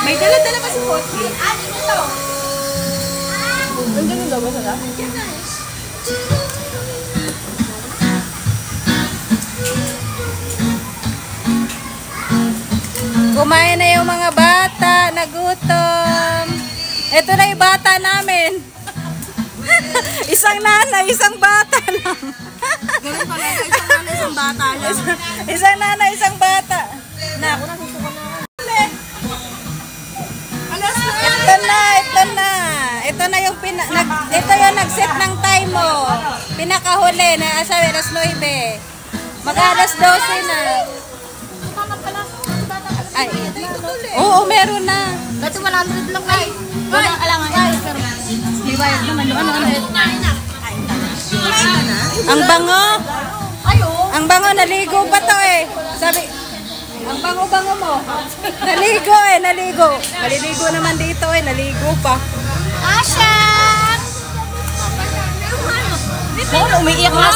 May dala-dala pa si Pochi. Ito. Nandiyan yung dawa sa Kumain na yung mga bata, nagutom. Ito na yung bata namin. Isang nanay, isang bata lang. Ganun pala, isang nanay, isang bata lang. Isang nanay, isang bata. Na, ako nasusukan na. Ito na. Ito na yung ito yung nag-set ng time mo. Pinakahuli na asabi, alas 9. Mag-alas 12 na. Ay, oo, meron na. Dati 100 lang ay. Walang alangan ay. May bayad naman. Ang bango. Ayo. Ang bango, naligo pa to eh. Sabi, ang bango-bango mo. Naligo eh, naligo. Maliligo naman dito eh, naligo pa. Asha! Umiiyak na.